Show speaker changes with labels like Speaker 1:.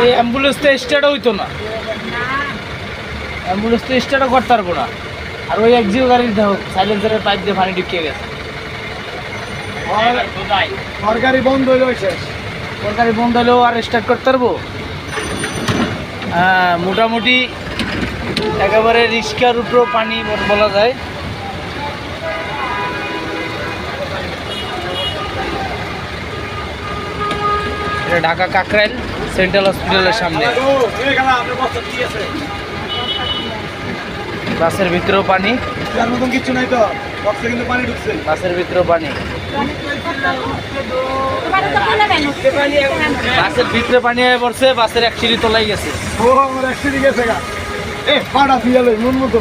Speaker 1: এই অ্যাম্বুলেন্সটা স্টার্ট হইতো না, অ্যাম্বুলেন্সটা স্টার্টও করতে পারবো না। আর ওই একজিও গাড়ির দেখো সাইলেন্সারের পাইপ দিয়ে পানি ঢুকিয়ে গেছে।
Speaker 2: সরকারি বন্ধ হইল শেষ,
Speaker 1: সরকারি বন্ধ হলেও আর স্টার্ট করতে পারবো? হ্যাঁ, মোটামুটি একেবারে রিস্কার উপরেও পানি বলা যায়। এটা ঢাকা কাকরাইল সেন্ট্রাল হসপিটালের সামনে। বাসের ভিতরেও পানি,
Speaker 2: মতন কিছু নাই তো, বক্সে কিন্তু পানি ঢুকছে।
Speaker 1: বাসের ভিতরেও পানি, বাসের ভিতরে পানি হয়ে পড়ছে, বাসের এক সিঁড়ি তোলাই গেছে।
Speaker 2: ও আমার এক সিঁড়ি গেছে গা, এ পাড়া ফিয়ালে মন মতো।